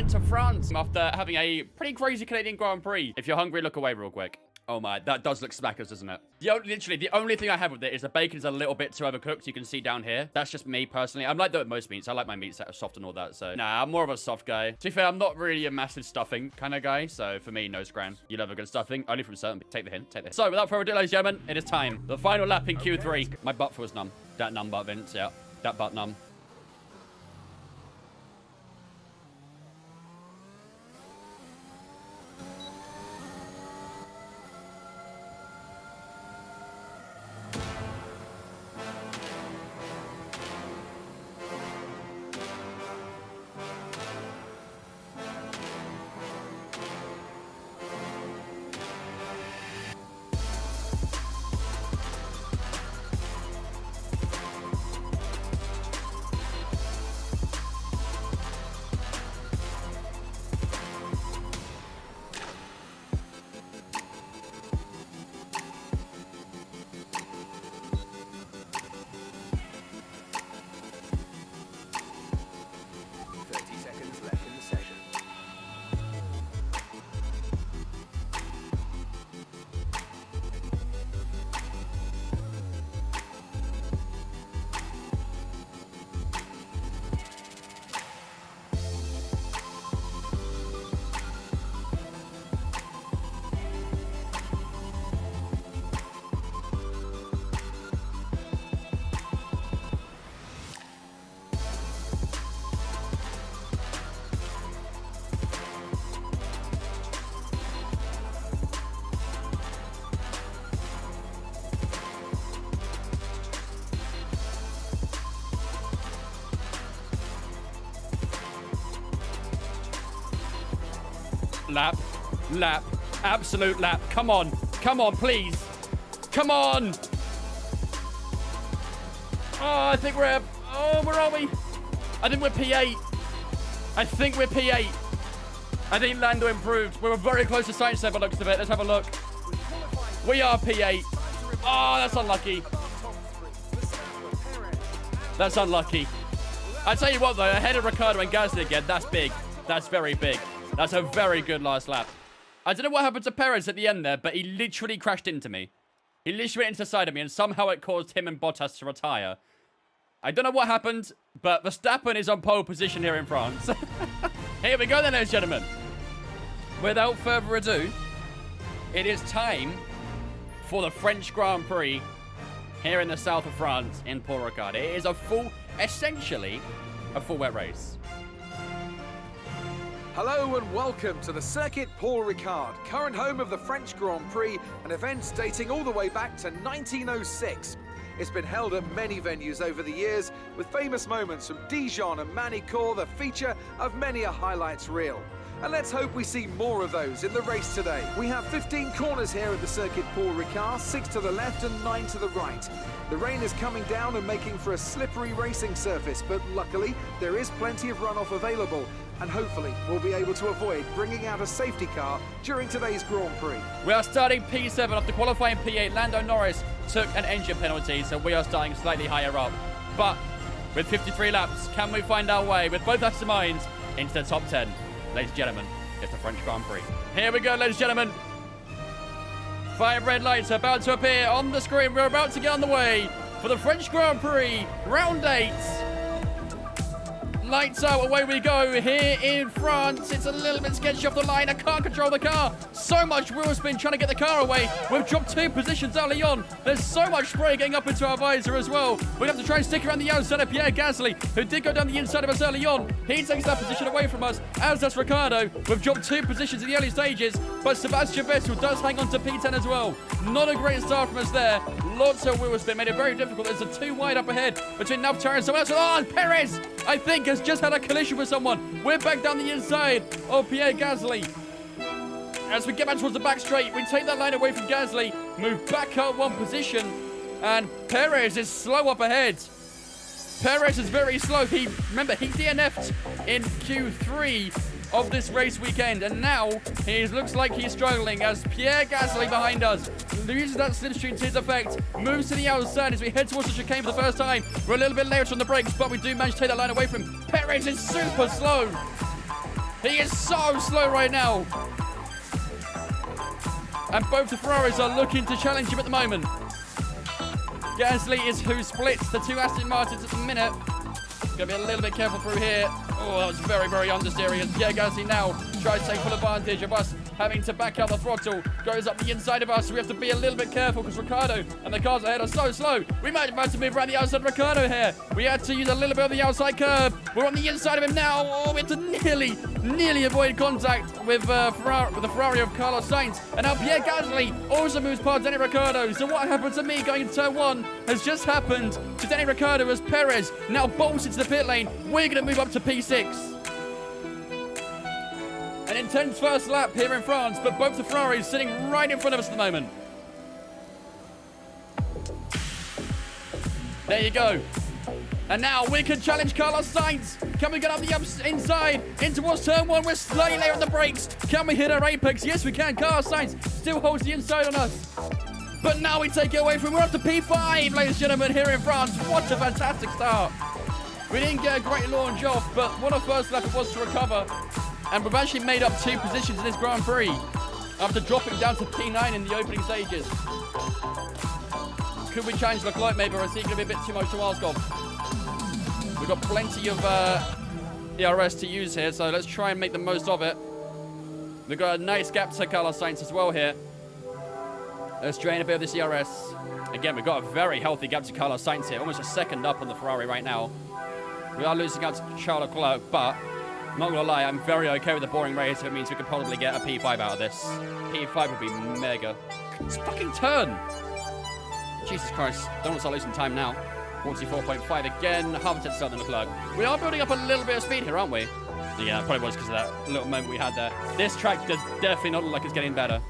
into France after having a pretty crazy Canadian Grand Prix. If you're hungry, look away real quick. Oh my, that does look smackers, doesn't it? Literally, the only thing I have with it is the bacon is a little bit too overcooked. You can see down here. That's just me personally. I'm like that with most meats. I like my meats that are soft and all that. So, nah, I'm more of a soft guy. To be fair, I'm not really a massive stuffing kind of guy. So, for me, no scran. You love a good stuffing. Only from certain. Take the hint. Take the hint. So, without further ado, ladies and gentlemen, it is time. The final lap in Q3. My butt feels numb. That numb butt, Vince. Yeah. That butt numb. Lap, absolute lap. Come on, please. Come on. Oh, I think we're, where are we? I think we're P8. I think Lando improved. We were very close to science there by looks of it. Let's have a look. We are P8. Oh, that's unlucky. That's unlucky. I tell you what, though, ahead of Ricciardo and Gasly again, that's big. That's very big. That's a very good last lap. I don't know what happened to Perez at the end there, but he literally crashed into me. He literally went into the side of me, and somehow it caused him and Bottas to retire. I don't know what happened, but Verstappen is on pole position here in France. Here we go then, ladies and gentlemen. Without further ado, it is time for the French Grand Prix here in the south of France in Paul Ricard. It is essentially a full wet race. Hello and welcome to the circuit Paul Ricard, current home of the French Grand Prix, an event dating all the way back to 1906. It's been held at many venues over the years, with famous moments from Dijon and Manicourt the feature of many a highlights reel. And let's hope we see more of those in the race today. We have 15 corners here at the circuit Paul Ricard, 6 to the left and 9 to the right. The rain is coming down and making for a slippery racing surface, but luckily there is plenty of runoff available, and hopefully we'll be able to avoid bringing out a safety car during today's Grand Prix. We are starting P7 after qualifying P8. Lando Norris took an engine penalty, so we are starting slightly higher up. But with 53 laps, can we find our way with both Aston Martins into the top 10? Ladies and gentlemen, it's the French Grand Prix. Here we go, ladies and gentlemen. 5 red lights are about to appear on the screen. We're about to get on the way for the French Grand Prix, round 8. Lights out, away we go here in France. It's a little bit sketchy off the line. I can't control the car. So much wheel spin trying to get the car away. We've dropped 2 positions early on. There's so much spray getting up into our visor as well. We have to try and stick around the outside of Pierre Gasly, who did go down the inside of us early on. He takes that position away from us, as does Ricciardo. We've dropped 2 positions in the early stages, but Sebastian Vettel does hang on to P10 as well. Not a great start from us there. Lots of wheel spin, made it very difficult. There's a 2 wide up ahead between Navtar and someone else. Oh, and Perez, I think, has just had a collision with someone. We're back down the inside of Pierre Gasly. As we get back towards the back straight, we take that line away from Gasly, move back up 1 position, and Perez is slow up ahead. Perez is very slow. Remember, he DNF'd in Q3 of this race weekend, and now he looks like he's struggling as Pierre Gasly behind us loses that slipstream to his effect, moves to the outside as we head towards the chicane for the first time. We're a little bit later on the brakes, but we do manage to take that line away from him. Perez is super slow. He is so slow right now. And both the Ferraris are looking to challenge him at the moment. Gasly is who splits the two Aston Martins at the minute. Gonna be a little bit careful through here. Oh, that was very, very understeering. And Pierre Gasly now tries to take full advantage of us having to back out the throttle. Goes up the inside of us. We have to be a little bit careful because Ricciardo and the cars ahead are so slow. We might have to move around the outside of Ricciardo here. We had to use a little bit of the outside curb. We're on the inside of him now. Oh, we have to nearly avoid contact with the Ferrari of Carlos Sainz. And now Pierre Gasly also moves past Danny Ricciardo. So what happened to me going into turn 1 has just happened to Danny Ricciardo as Perez now bolts into the pit lane. We're going to move up to P6. An intense first lap here in France, but both the Ferraris sitting right in front of us at the moment. There you go. And now we can challenge Carlos Sainz. Can we get up the inside in towards turn 1? We're slightly late on the brakes. Can we hit our apex? Yes, we can. Carlos Sainz still holds the inside on us. But now we take it away from him. We're up to P5, ladies and gentlemen, here in France. What a fantastic start. We didn't get a great launch off, but what a first lap it was to recover. And we've actually made up 2 positions in this Grand Prix after dropping down to P9 in the opening stages. Could we change Leclerc maybe, or is he going to be a bit too much to ask of? We've got plenty of ERS to use here, so let's try and make the most of it. We've got a nice gap to Carlos Sainz as well here. Let's drain a bit of this ERS. Again, we've got a very healthy gap to Carlos Sainz here, almost a second up on the Ferrari right now. We are losing out to Charles Leclerc, but not gonna lie, I'm very okay with the boring race if it means we could probably get a P5 out of this. P5 would be mega. It's fucking turn! Jesus Christ, don't want to start losing time now. 44.5 again, half a tenth slower than Leclerc. We are building up a little bit of speed here, aren't we? Yeah, it probably was because of that little moment we had there. This track does definitely not look like it's getting better.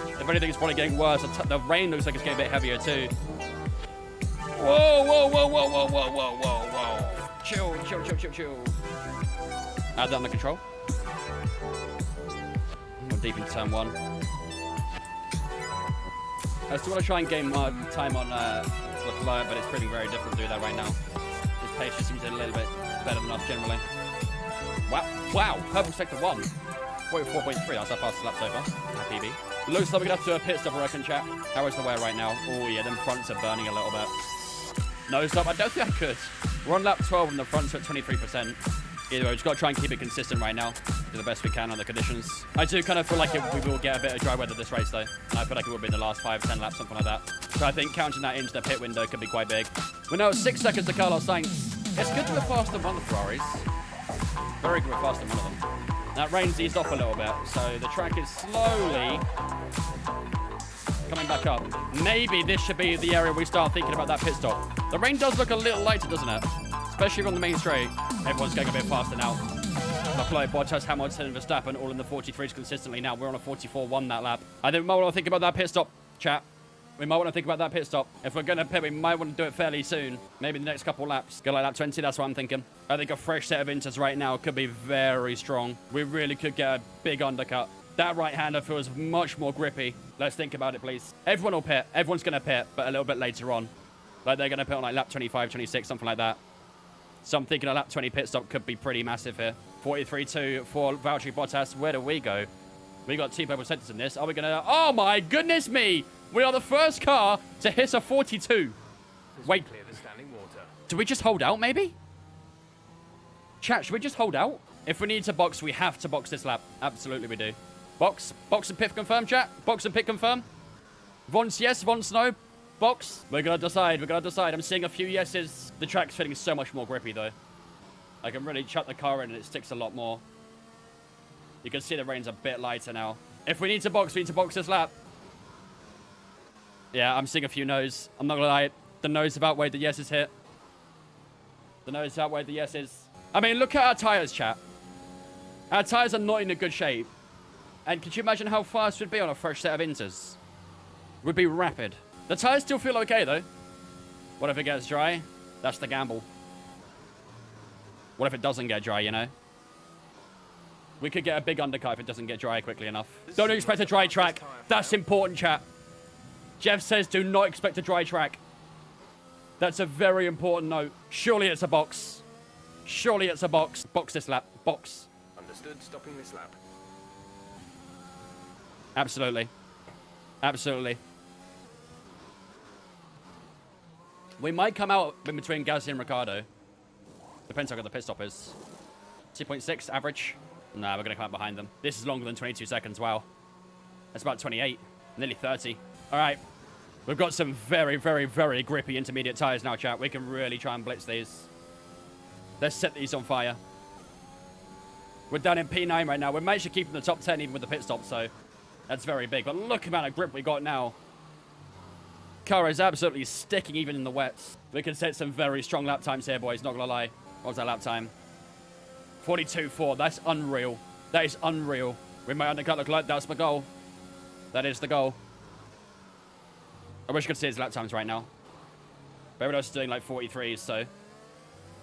If anything, it's probably getting worse. The rain looks like it's getting a bit heavier too. Whoa, whoa, whoa, whoa, whoa, whoa, whoa, whoa, whoa. Chill, chill, chill, chill, chill. Add that under control. We're deep into turn 1. I still want to try and gain more time on Leclerc, but it's proving very difficult to do that right now. His pace just seems a little bit better than us generally. Wow, purple sector 1. 4.3, that's our fastest lap so far. PB. Looks like we're going to have to do a pit stop, I reckon, chat. How is the wear right now? Oh yeah, them fronts are burning a little bit. No stop, I don't think I could. We're on lap 12 and the fronts are at 23%. Either way, we've just got to try and keep it consistent right now. Do the best we can on the conditions. I do kind of feel like we will get a bit of dry weather this race though. And I feel like it will be in the last 5-10 laps, something like that. So I think counting that into the pit window could be quite big. We're now at 6 seconds to Carlos Sainz. It's good to be faster than one of the Ferraris. Very good, faster than one of them. That rain's eased off a little bit, so the track is slowly coming back up. Maybe this should be the area we start thinking about that pit stop. The rain does look a little lighter, doesn't it? Especially on the main straight. Everyone's going a bit faster now. Leclerc, Bottas, Hamilton, and Verstappen all in the 43s consistently now. We're on a 44-1 that lap. I think we might want to think about that pit stop, chat. We might want to think about that pit stop. If we're going to pit, we might want to do it fairly soon. Maybe the next couple laps. Go like lap 20, that's what I'm thinking. I think a fresh set of inters right now could be very strong. We really could get a big undercut. That right-hander feels much more grippy. Let's think about it, please. Everyone will pit. Everyone's going to pit, but a little bit later on. Like they're going to pit on like lap 25, 26, something like that. So I'm thinking a lap 20 pit stop could be pretty massive here. 43.2 for Valtteri Bottas. Where do we go? We got 2 purple sectors in this. Are we going to... Oh, my goodness me! We are the first car to hit a 42. Wait. Clear the standing water. Do we just hold out, maybe? Chat, should we just hold out? If we need to box, we have to box this lap. Absolutely we do. Box. Box and pit confirm, chat. Box and pit confirm. Von's yes, Von's no. Box. We're going to decide. We're going to decide. I'm seeing a few yeses. The track's feeling so much more grippy, though. I can really chuck the car in and it sticks a lot more. You can see the rain's a bit lighter now. If we need to box, we need to box this lap. Yeah, I'm seeing a few no's. I'm not going to lie. The no's have outweighed the yeses hit. The no's have outweighed the yeses. I mean, look at our tyres, chat. Our tyres are not in a good shape. And could you imagine how fast we'd be on a fresh set of inters? Would be rapid. The tyres still feel okay, though. What if it gets dry? That's the gamble. What if it doesn't get dry, you know? We could get a big undercut if it doesn't get dry quickly enough. Don't expect a dry track. That's important, chat. Jeff says do not expect a dry track. That's a very important note. Surely it's a box. Surely it's a box. Box this lap. Box. Understood. Stopping this lap. Absolutely. Absolutely. We might come out in between Gasly and Ricciardo. Depends how good the pit stop is. 2.6 average. Nah, we're going to come out behind them. This is longer than 22 seconds. Wow. That's about 28. Nearly 30. All right. We've got some very, very, very grippy intermediate tires now, chat. We can really try and blitz these. Let's set these on fire. We're down in P9 right now. We managed to keep in the top 10 even with the pit stop, so that's very big. But look at the amount of grip we got now. Car is absolutely sticking even in the wets. We can set some very strong lap times here, boys. Not gonna lie. What was that lap time? 42.4. That's unreal. That is unreal. We might undercut look like that's my goal. That is the goal. I wish I could see his lap times right now. But everyone else is doing like 43s, so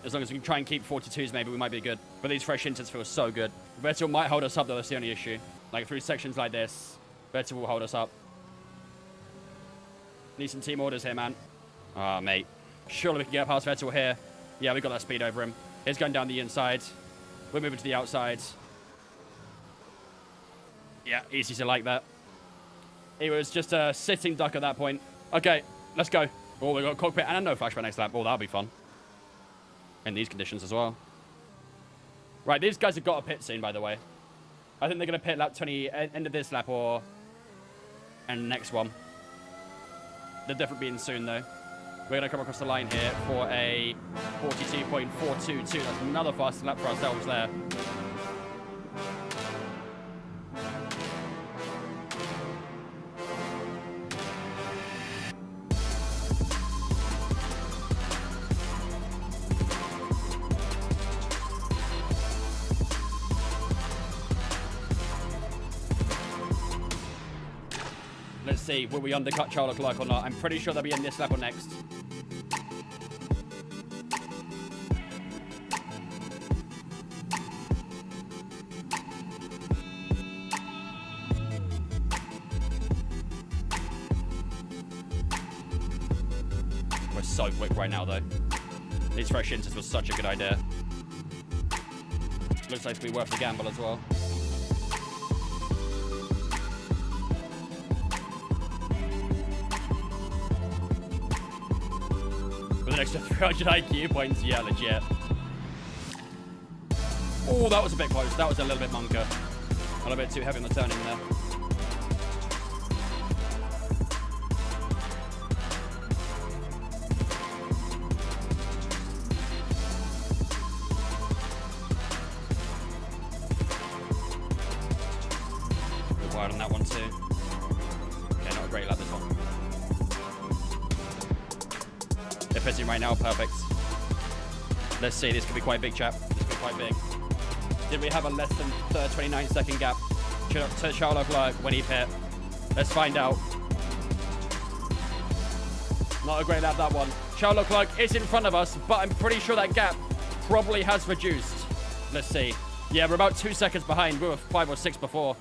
as long as we can try and keep 42s, maybe we might be good. But these fresh inters feel so good. Vettel might hold us up, though. That's the only issue. Like through sections like this, Vettel will hold us up. Need some team orders here, man. Oh, mate. Surely we can get past Vettel here. Yeah, we got that speed over him. He's going down the inside. We're moving to the outside. Yeah, easy to like that. He was just a sitting duck at that point. Okay, let's go. Oh, we got a cockpit and a no flashback next lap. Oh, that'll be fun. In these conditions as well. Right, these guys have got a pit soon, by the way. I think they're going to pit lap 20, end of this lap or... and the next one. They're definitely being soon, though. We're going to come across the line here for a 42.422. That's another fast lap for ourselves there. Let's see, will we undercut Charles Leclerc or not? I'm pretty sure they'll be in this lap or next. We're so quick right now, though. These fresh inters was such a good idea. Looks like to be worth the gamble as well. An extra 300 IQ points, yeah, legit. Oh, that was a bit close. That was a little bit monker. A little bit too heavy on the turning there. Good wide on that one too. Okay, not a great lap this one. They're pitting right now, perfect. Let's see, this could be quite big, chap. This could be quite big. Did we have a less than 29-second gap to Charles Leclerc when he pit? Let's find out. Not a great lap, that one. Charles Leclerc is in front of us, but I'm pretty sure that gap probably has reduced. Let's see. Yeah, we're about 2 seconds behind. We were 5 or 6 before.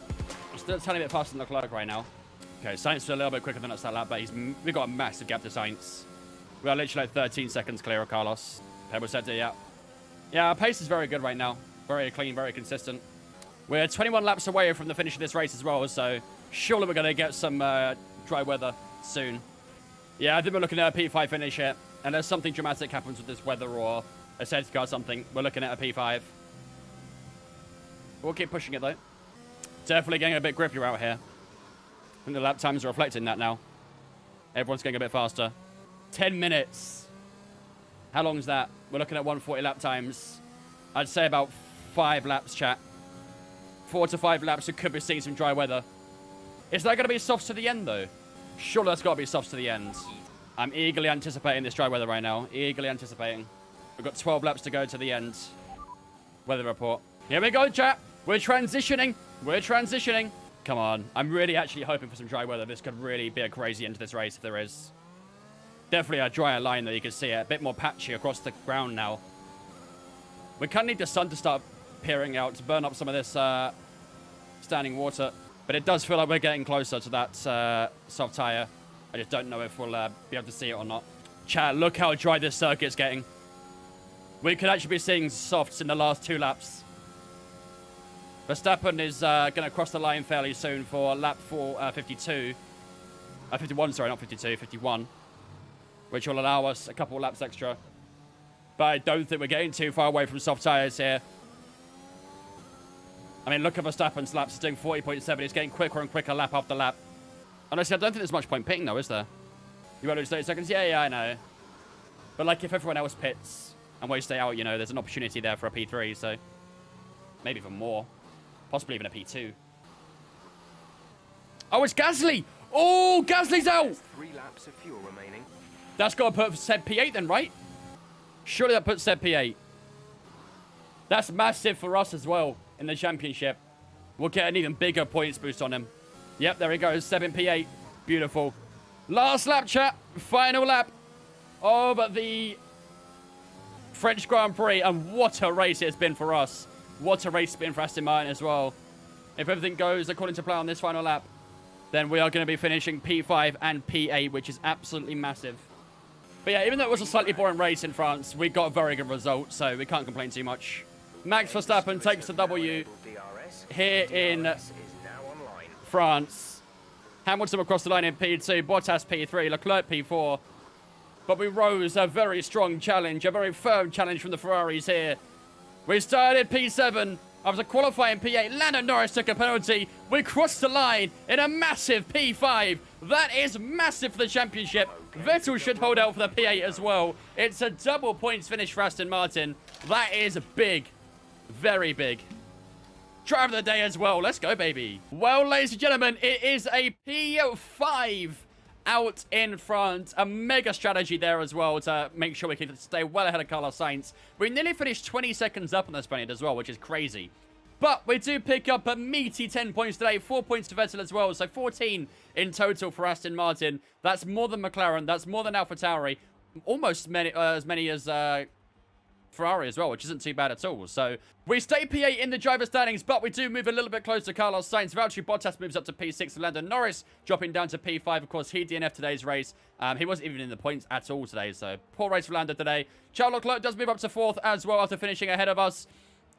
I'm still a tiny bit faster than Leclerc right now. Okay, Sainz is a little bit quicker than us that lap, but we've got a massive gap to Sainz. We are literally like 13 seconds clear of Carlos. Pebble said it, yeah. Yeah, our pace is very good right now. Very clean, very consistent. We're 21 laps away from the finish of this race as well, so surely we're going to get some dry weather soon. Yeah, I think we're looking at a P5 finish here. Unless something dramatic happens with this weather or a safety car or something, we're looking at a P5. We'll keep pushing it, though. Definitely getting a bit grippier out here. I think the lap times are reflecting that now. Everyone's getting a bit faster. 10 minutes. How long is that? We're looking at 140 lap times. I'd say about 5 laps, chat. 4 to 5 laps, we could be seeing some dry weather. Is that going to be softs to the end, though? Surely that's got to be softs to the end. I'm eagerly anticipating this dry weather right now. Eagerly anticipating. We've got 12 laps to go to the end. Weather report. Here we go, chat. We're transitioning. We're transitioning. Come on. I'm really actually hoping for some dry weather. This could really be a crazy end to this race if there is. Definitely a drier line, though. You can see it. A bit more patchy across the ground now. We kind of need the sun to start peering out to burn up some of this standing water. But it does feel like we're getting closer to that soft tyre. I just don't know if we'll be able to see it or not. Chat, look how dry this circuit's getting. We could actually be seeing softs in the last 2 laps. Verstappen is going to cross the line fairly soon for lap 52. 51, sorry, not 52, 51. Which will allow us a couple laps extra. But I don't think we're getting too far away from soft tyres here. I mean, look at Verstappen's laps. He's doing 40.7. He's getting quicker and quicker lap after lap. Honestly, I don't think there's much point pitting, though, is there? You won't lose 30 seconds? Yeah, I know. But, like, if everyone else pits and we stay out, you know, there's an opportunity there for a P3, so... Maybe even more. Possibly even a P2. Oh, it's Gasly! Oh, Gasly's out! There's 3 laps of fuel remaining. That's got to put Seb P8 then, right? Surely that puts Seb P8. That's massive for us as well in the championship. We'll get an even bigger points boost on him. Yep, there he goes. Seb in P8. Beautiful. Last lap, chat. Final lap of the French Grand Prix. And what a race it's been for us. What a race it's been for Aston Martin as well. If everything goes according to plan on this final lap, then we are going to be finishing P5 and P8, which is absolutely massive. But yeah, even though it was a slightly boring race in France, we got a very good result, so we can't complain too much. Max Verstappen takes the W here in France. Hamilton across the line in P2, Bottas P3, Leclerc P4. But we rose a very strong challenge, a very firm challenge from the Ferraris here. We started P7. After qualifying P8, Lando Norris took a penalty. We crossed the line in a massive P5. That is massive for the championship. Vettel should hold out for the P8 as well. It's a double points finish for Aston Martin. That is big. Very big. Driver of the day as well. Let's go, baby. Well, ladies and gentlemen, it is a P5 out in France. A mega strategy there as well to make sure we can stay well ahead of Carlos Sainz. We nearly finished 20 seconds up on the Spaniard as well, which is crazy. But we do pick up a meaty 10 points today. 4 points to Vettel as well. So 14 in total for Aston Martin. That's more than McLaren. That's more than AlphaTauri. Almost as many as Ferrari as well, which isn't too bad at all. So we stay P8 in the driver standings, but we do move a little bit closer to Carlos Sainz. Valtteri Bottas moves up to P6, and Lando Norris dropping down to P5. Of course, he DNF'd today's race. He wasn't even in the points at all today, so poor race for Lando today. Charles Leclerc does move up to 4th as well after finishing ahead of us.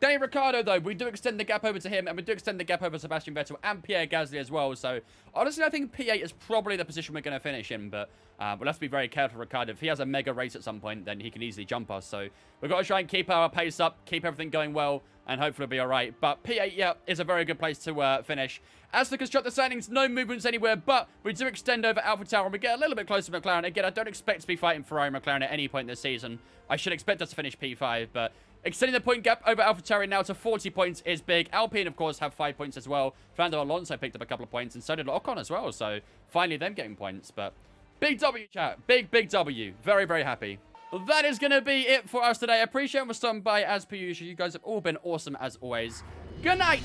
Daniel Ricciardo, though, we do extend the gap over to him, and we do extend the gap over Sebastian Vettel and Pierre Gasly as well. So, honestly, I think P8 is probably the position we're going to finish in, but we'll have to be very careful, Ricciardo. If he has a mega race at some point, then he can easily jump us. So, we've got to try and keep our pace up, keep everything going well, and hopefully it'll be all right. But P8, yeah, is a very good place to finish. As for constructor standings, no movements anywhere, but we do extend over AlphaTauri, and we get a little bit closer to McLaren. Again, I don't expect to be fighting Ferrari and McLaren at any point this season. I should expect us to finish P5, but extending the point gap over AlphaTauri now to 40 points is big. Alpine, of course, have 5 points as well. Fernando Alonso picked up a couple of points, and so did Ocon as well. So, finally, them getting points. But big W, chat. Big, big W. Very, very happy. Well, that is going to be it for us today. I appreciate you for stopping by as per usual. You guys have all been awesome as always. Good night.